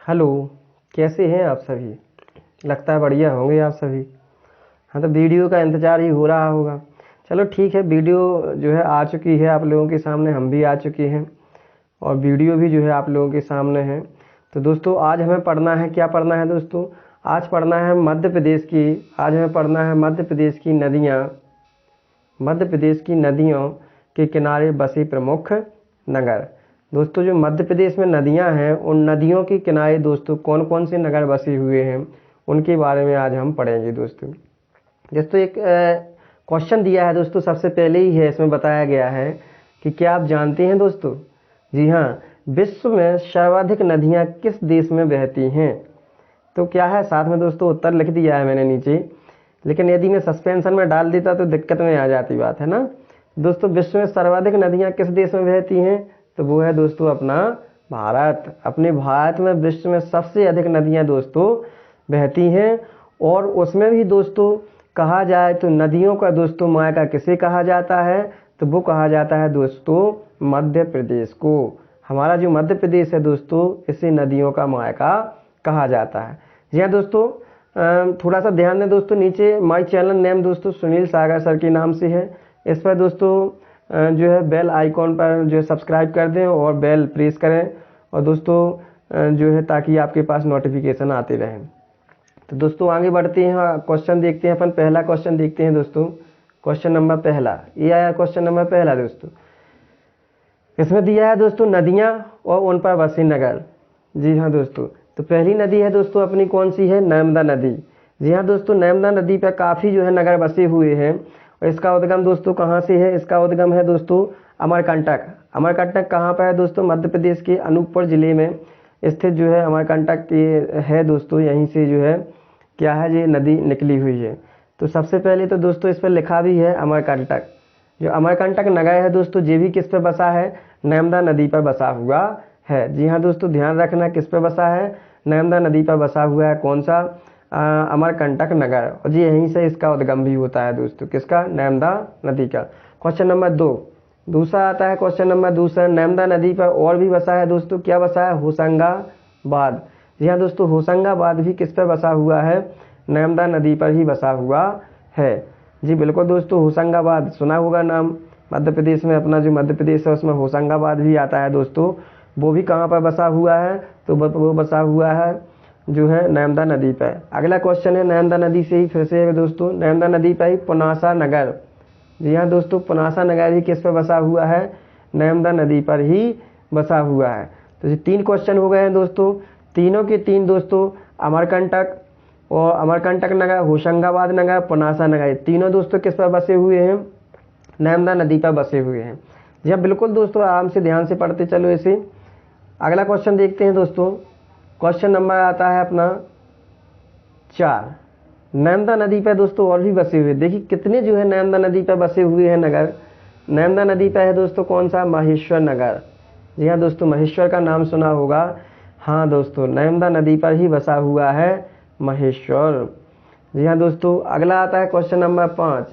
Hello, कैसे हैं आप सभी? लगता है बढ़िया होंगे आप सभी। हाँ, तो वीडियो का इंतज़ार ही हो रहा होगा। चलो ठीक है, वीडियो जो है आ चुकी है आप लोगों के सामने, हम भी आ चुके हैं और वीडियो भी जो है आप लोगों के सामने है। तो दोस्तों आज हमें पढ़ना है, क्या पढ़ना है दोस्तों? आज पढ़ना है मध्य प्रदेश की, आज हमें पढ़ना है मध्य प्रदेश की नदियाँ, मध्य प्रदेश की नदियों के किनारे बसे प्रमुख नगर। दोस्तों जो मध्य प्रदेश में नदियां हैं, उन नदियों के किनारे दोस्तों कौन कौन से नगर बसे हुए हैं, उनके बारे में आज हम पढ़ेंगे दोस्तों। दोस्तों एक क्वेश्चन दिया है दोस्तों, सबसे पहले ही है इसमें बताया गया है कि क्या आप जानते हैं दोस्तों? जी हाँ, विश्व में सर्वाधिक नदियाँ किस देश में बहती हैं? तो क्या है, साथ में दोस्तों उत्तर लिख दिया है मैंने नीचे, लेकिन यदि मैं सस्पेंशन में डाल देता तो दिक्कत में आ जाती बात है ना। दोस्तों विश्व में सर्वाधिक नदियाँ किस देश में बहती हैं? तो वो है दोस्तों अपना भारत। अपने भारत में विश्व में सबसे अधिक नदियाँ दोस्तों बहती हैं। और उसमें भी दोस्तों कहा जाए तो नदियों का दोस्तों मायका किसे कहा जाता है? तो वो कहा जाता है दोस्तों मध्य प्रदेश को। हमारा जो मध्य प्रदेश है दोस्तों, इसे नदियों का मायका कहा जाता है। जी हाँ दोस्तों, थोड़ा सा ध्यान दें दोस्तों, नीचे माय चैनल नेम दोस्तों सुनील सागर सर के नाम से है। इस पर दोस्तों जो है बेल आइकॉन पर जो है सब्सक्राइब कर दें और बेल प्रेस करें, और दोस्तों जो है ताकि आपके पास नोटिफिकेशन आते रहें। तो दोस्तों आगे बढ़ते हैं, क्वेश्चन देखते हैं अपन। पहला क्वेश्चन देखते हैं दोस्तों, क्वेश्चन नंबर पहला ये आया, क्वेश्चन नंबर पहला दोस्तों इसमें दिया है दोस्तों नदियाँ और उन पर बसे नगर। जी हाँ दोस्तों, तो पहली नदी है दोस्तों अपनी कौन सी है? नर्मदा नदी। जी हाँ दोस्तों, नर्मदा नदी पर काफ़ी जो है नगर बसे हुए हैं। और इसका उद्गम दोस्तों कहाँ से है? इसका उद्गम है दोस्तों अमरकंटक। अमरकंटक कहाँ पर है दोस्तों? मध्य प्रदेश के अनूपपुर जिले में स्थित जो है अमरकंटक है दोस्तों। यहीं से जो है क्या है, ये नदी निकली हुई है। तो सबसे पहले तो दोस्तों इस पर लिखा भी है अमरकंटक। जो अमरकंटक नगर है दोस्तों, ये भी किस पे बसा है? नर्मदा नदी पर बसा हुआ है। जी हाँ दोस्तों, ध्यान रखना किस पे बसा है? नर्मदा नदी पर बसा हुआ है। कौन सा? अमरकंटक नगर। और जी यहीं से इसका उद्गम भी होता है दोस्तों, किसका? नर्मदा नदी का। क्वेश्चन नंबर दो दूसरा आता है, क्वेश्चन नंबर दूसरा, नर्मदा नदी पर और भी बसा है दोस्तों। क्या बसा है? होशंगाबाद। जी हाँ दोस्तों, होशंगाबाद भी किस पर बसा हुआ है? नर्मदा नदी पर ही बसा हुआ है। जी बिल्कुल दोस्तों, होशंगाबाद सुना होगा नाम। मध्य प्रदेश में अपना जो मध्य प्रदेश है उसमें होशंगाबाद भी आता है दोस्तों। वो भी कहाँ पर बसा हुआ है? तो वो बसा हुआ है जो है नर्मदा नदी पर। अगला क्वेश्चन है नर्मदा नदी से ही फिर से है दोस्तों, नर्मदा नदी पर ही पुनासा नगर। जी हाँ दोस्तों, पुनासा नगर भी किस पर बसा हुआ है? नर्मदा नदी पर ही बसा हुआ है। तो ये तीन क्वेश्चन हो गए हैं दोस्तों, तीनों के तीन दोस्तों अमरकंटक और अमरकंटक नगर, होशंगाबाद नगर, पुनासा नगर, तीनों दोस्तों किस पर बसे हुए हैं? नर्मदा नदी पर बसे हुए हैं। जी हाँ बिल्कुल दोस्तों, आराम से ध्यान से पढ़ते चलो इसे। अगला क्वेश्चन देखते हैं दोस्तों, क्वेश्चन नंबर आता है अपना 4। नर्मदा नदी पर दोस्तों और भी बसे हुए, देखिए कितने जो है नर्मदा नदी पर बसे हुए हैं नगर। नर्मदा नदी पर है दोस्तों कौन सा? महेश्वर नगर। जी हाँ दोस्तों, महेश्वर का नाम सुना होगा। हाँ दोस्तों, नर्मदा नदी पर ही बसा हुआ है महेश्वर। जी हाँ दोस्तों, अगला आता है क्वेश्चन नंबर 5।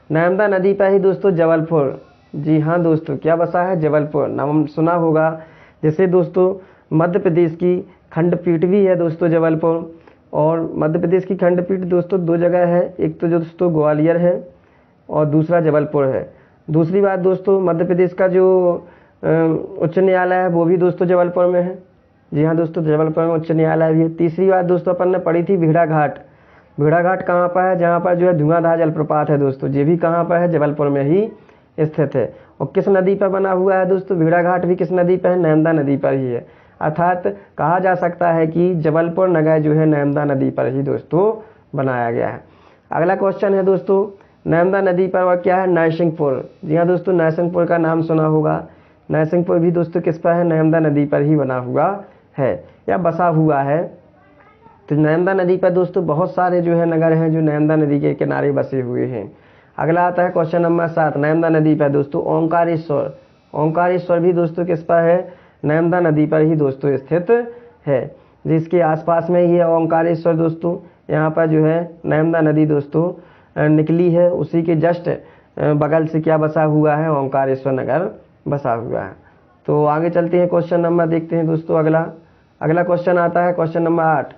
नर्मदा नदी पर ही दोस्तों जबलपुर। जी हाँ दोस्तों, क्या बसा है? जबलपुर नाम सुना होगा। जैसे दोस्तों मध्य प्रदेश की खंडपीठ भी है दोस्तों जबलपुर। और मध्य प्रदेश की खंडपीठ दोस्तों दो जगह है, एक तो दोस्तों ग्वालियर है और दूसरा जबलपुर है। दूसरी बात दोस्तों, मध्य प्रदेश का जो उच्च न्यायालय है वो भी दोस्तों जबलपुर में है। जी हाँ दोस्तों, जबलपुर में उच्च न्यायालय भी है। तीसरी बात दोस्तों अपन ने पढ़ी थी भेड़ाघाट। भेड़ाघाट कहाँ पर है? जहाँ पर जो है धुआंधार जलप्रपात है दोस्तों, ये भी कहाँ पर है? जबलपुर में ही स्थित है। और किस नदी पर बना हुआ है दोस्तों? भेड़ाघाट भी किस नदी पर है? नर्मदा नदी पर ही है। अर्थात कहा जा सकता है कि जबलपुर नगर जो है नर्मदा नदी पर ही दोस्तों बनाया गया है। अगला क्वेश्चन है दोस्तों, नर्मदा नदी पर और क्या है? नरसिंहपुर। जी हाँ दोस्तों, नरसिंहपुर का नाम सुना होगा। नरसिंहपुर भी दोस्तों किस पर है? नर्मदा नदी पर ही बना हुआ है या बसा हुआ है। तो नर्मदा नदी पर दोस्तों बहुत सारे जो है नगर हैं जो नर्मदा नदी के किनारे बसे हुए हैं। अगला आता है क्वेश्चन नंबर 7। नर्मदा नदी पर दोस्तों ओंकारेश्वर। ओंकारेश्वर भी दोस्तों किस पर है? नर्मदा नदी पर ही दोस्तों स्थित है, जिसके आसपास में ही है ओंकारेश्वर दोस्तों। यहाँ पर जो है नर्मदा नदी दोस्तों निकली है, उसी के जस्ट बगल से क्या बसा हुआ है? ओंकारेश्वर नगर बसा हुआ है। तो आगे चलते हैं, क्वेश्चन नंबर देखते हैं दोस्तों। अगला क्वेश्चन आता है क्वेश्चन नंबर 8।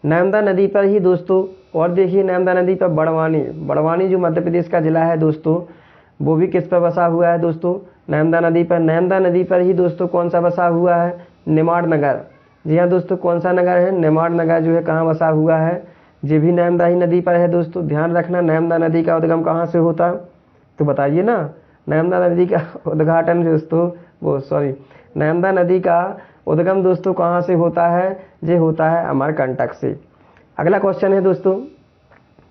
नर्मदा नदी पर ही दोस्तों, और देखिए नर्मदा नदी पर बड़वानी जो मध्य प्रदेश का जिला है दोस्तों, वो भी किस पर बसा हुआ है दोस्तों, नर्मदा नदी पर। नर्मदा नदी पर ही दोस्तों कौन सा बसा हुआ है, निमाड़ नगर। जी हाँ दोस्तों, कौन सा नगर है, निमाड़ नगर जो है कहाँ बसा हुआ है, ये भी नर्मदा ही नदी पर है दोस्तों। ध्यान रखना, नर्मदा नदी का उद्गम कहाँ से होता है, तो बताइए ना। नर्मदा नदी का उद्घाटन दोस्तों, नर्मदा नदी का उद्गम दोस्तों कहाँ से होता है, ये होता है अमरकंटक से। अगला क्वेश्चन है दोस्तों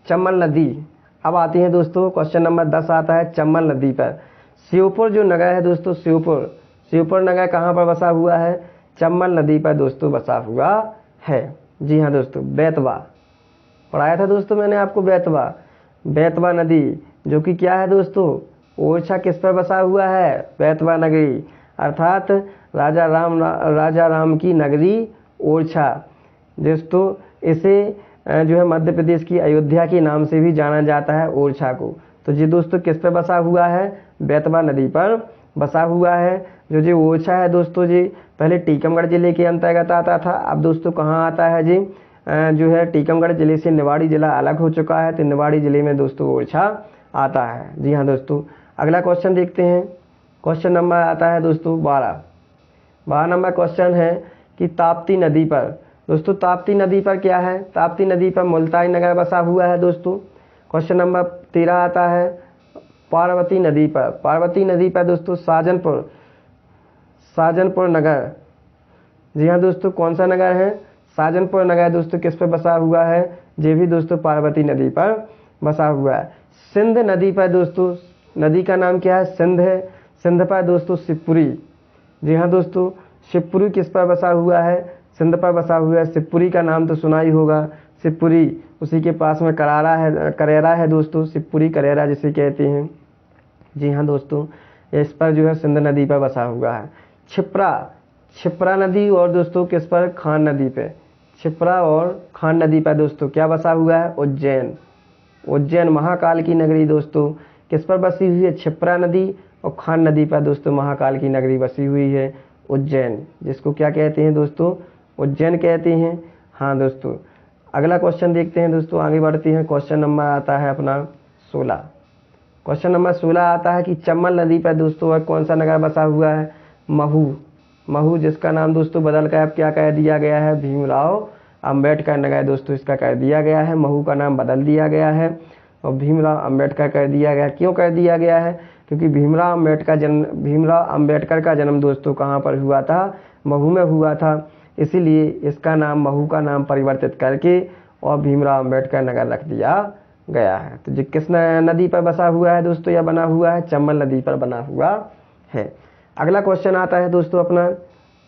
चंबल नदी। अब आती है दोस्तों क्वेश्चन नंबर 10 आता है चंबल नदी पर। श्योपुर जो नगर है दोस्तों, श्योपुर नगर कहाँ पर बसा हुआ है, चंबल नदी पर दोस्तों बसा हुआ है। जी हाँ दोस्तों, बेतवा पढ़ाया था दोस्तों मैंने आपको, बेतवा नदी जो कि क्या है दोस्तों, ओरछा किस पर बसा हुआ है, बेतवा नगरी, अर्थात राजा राम की नगरी ओरछा दोस्तों। इसे जो है मध्य प्रदेश की अयोध्या के नाम से भी जाना जाता है ओरछा को। तो ये दोस्तों किस पर बसा हुआ है, बेतवा नदी पर बसा हुआ है। जो जी ओरछा है दोस्तों जी पहले टीकमगढ़ जिले के अंतर्गत आता था, अब दोस्तों कहाँ आता है जी, जो है टीकमगढ़ जिले से निवाड़ी जिला अलग हो चुका है, तो निवाड़ी जिले में दोस्तों ओरछा आता है। जी हाँ दोस्तों, अगला क्वेश्चन देखते हैं। क्वेश्चन नंबर आता है दोस्तों 12 नंबर क्वेश्चन है कि ताप्ती नदी पर दोस्तों, ताप्ती नदी पर क्या है, ताप्ती नदी पर मुल्ताई नगर बसा हुआ है दोस्तों। क्वेश्चन नंबर 13 आता है पार्वती नदी पर दोस्तों साजनपुर नगर। जी हाँ दोस्तों, कौन सा नगर है, साजनपुर नगर दोस्तों किस पर बसा हुआ है, ये भी दोस्तों पार्वती नदी पर बसा हुआ है। सिंध नदी पर दोस्तों, नदी का नाम क्या है, सिंध है, सिंध पर दोस्तों शिवपुरी। जी हाँ दोस्तों, शिवपुरी किस पर बसा हुआ है, सिंध पर बसा हुआ है। शिवपुरी का नाम तो सुना ही होगा, शिवपुरी उसी के पास में करेरा है दोस्तों, शिवपुरी करेरा जिसे कहते हैं। जी हाँ दोस्तों, इस पर जो है सिंध नदी पर बसा हुआ है। छिप्रा नदी और दोस्तों किस पर, खान नदी पे, छिप्रा और खान नदी पर दोस्तों क्या बसा हुआ है, उज्जैन महाकाल की नगरी दोस्तों किस पर बसी हुई है, छिप्रा नदी और खान नदी पर दोस्तों महाकाल की नगरी बसी हुई है उज्जैन, जिसको क्या कहते हैं दोस्तों, उज्जैन कहते हैं। हाँ दोस्तों, अगला क्वेश्चन देखते हैं दोस्तों, आगे बढ़ते हैं। क्वेश्चन नंबर आता है अपना 16। क्वेश्चन नंबर 16 आता है कि चंबल नदी पर दोस्तों कौन सा नगर बसा हुआ है, महू, जिसका नाम दोस्तों बदल कर अब क्या कह दिया गया है, भीमराव अंबेडकर नगर दोस्तों इसका कर दिया गया है। महू का नाम बदल दिया गया है और भीमराव अंबेडकर कर दिया गया। क्यों कर दिया गया है, क्योंकि भीमराव अंबेडकर का जन्म दोस्तों कहाँ पर हुआ था, महू में हुआ था, इसीलिए इसका नाम महू का नाम परिवर्तित करके और भीमराव अंबेडकर नगर रख दिया गया है। तो जो किस नदी पर बसा हुआ है दोस्तों, यह बना हुआ है चंबल नदी पर बना हुआ है। अगला क्वेश्चन आता है दोस्तों अपना,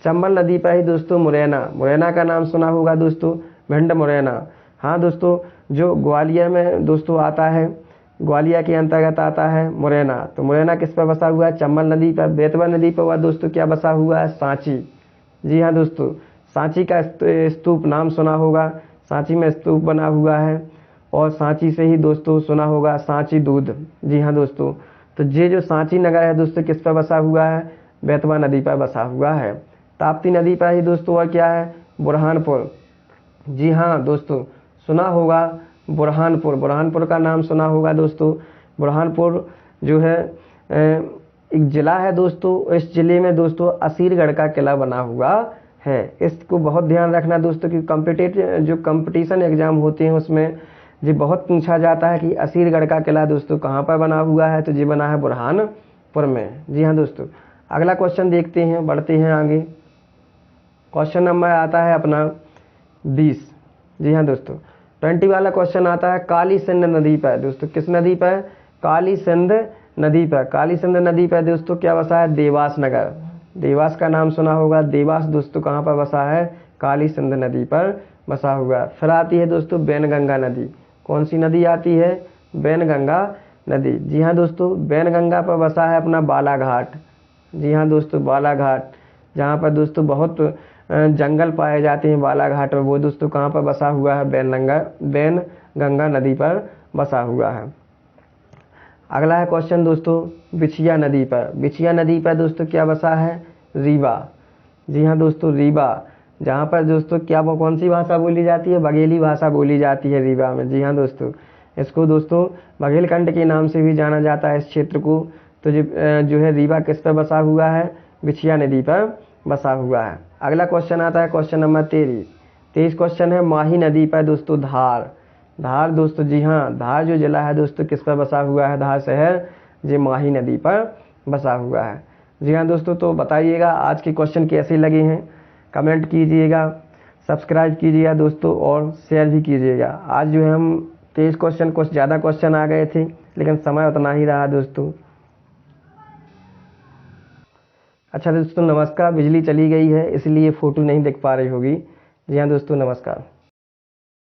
चंबल नदी पर ही दोस्तों मुरैना का नाम सुना होगा दोस्तों, भिंड मुरैना। हाँ दोस्तों, जो ग्वालियर में दोस्तों आता है, ग्वालियर के अंतर्गत आता है मुरैना। तो मुरैना किस पर बसा हुआ है, चंबल नदी पर। बेतवा नदी पर वह दोस्तों क्या बसा हुआ है, सांची। जी हाँ दोस्तों, सांची का स्तूप नाम सुना होगा, सांची में स्तूप बना हुआ है और सांची से ही दोस्तों सुना होगा सांची दूध। जी हाँ दोस्तों, तो ये जो सांची नगर है दोस्तों किस पर बसा हुआ है, बेतवा नदी पर बसा हुआ है। ताप्ती नदी पर ही दोस्तों और क्या है, बुरहानपुर। जी हाँ दोस्तों, सुना होगा बुरहानपुर का नाम सुना होगा दोस्तों। बुरहानपुर जो है एक ज़िला है दोस्तों, इस ज़िले में दोस्तों असीरगढ़ का किला बना हुआ है। इसको बहुत ध्यान रखना दोस्तों कि कंपटीशन एग्जाम होते हैं उसमें जी बहुत पूछा जाता है कि असीरगढ़ का किला दोस्तों कहाँ पर बना हुआ है, तो जी बना है बुरहानपुर में। जी हाँ दोस्तों, अगला क्वेश्चन देखते हैं, बढ़ते हैं आगे। क्वेश्चन नंबर आता है अपना 20। जी हाँ दोस्तों, 20 वाला क्वेश्चन आता है काली सिंध नदी पर दोस्तों, किस नदी पर, काली सिंध नदी पर दोस्तों क्या बसा है, देवास नगर। देवास का नाम सुना होगा, देवास दोस्तों कहाँ पर बसा है, काली सिंध नदी पर बसा हुआ। फिर आती है दोस्तों वैनगंगा नदी। कौन सी नदी आती है, वैनगंगा नदी। जी हाँ दोस्तों, वैनगंगा पर बसा है अपना बालाघाट। जी हाँ दोस्तों, बालाघाट, जहाँ पर दोस्तों बहुत जंगल पाए जाते हैं बालाघाट में, वो दोस्तों कहाँ पर बसा हुआ है, वैनगंगा नदी पर बसा हुआ है। अगला है क्वेश्चन दोस्तों बिछिया नदी पर। बिछिया नदी पर दोस्तों क्या बसा है, रीवा। जी हाँ दोस्तों, रीवा जहाँ पर दोस्तों क्या वो कौन सी भाषा बोली जाती है, बघेली भाषा बोली जाती है रीवा में। जी हाँ दोस्तों, इसको दोस्तों बघेलखंड के नाम से भी जाना जाता है इस क्षेत्र को। तो जो है रीवा किस पर बसा हुआ है, बिछिया नदी पर बसा हुआ है। अगला क्वेश्चन आता है क्वेश्चन नंबर 23 क्वेश्चन है माही नदी पर दोस्तों धार। धार दोस्तों, जी हाँ, धार जो जिला है दोस्तों किस पर बसा हुआ है, धार शहर जो माही नदी पर बसा हुआ है। जी हाँ दोस्तों, तो बताइएगा आज के क्वेश्चन कैसे लगे हैं, कमेंट कीजिएगा, सब्सक्राइब कीजिएगा दोस्तों और शेयर भी कीजिएगा। आज जो है हम 23 क्वेश्चन, कुछ ज़्यादा क्वेश्चन आ गए थे लेकिन समय उतना ही रहा दोस्तों। अच्छा दोस्तों नमस्कार, बिजली चली गई है इसलिए फ़ोटो नहीं दिख पा रही होगी। जी हाँ दोस्तों नमस्कार।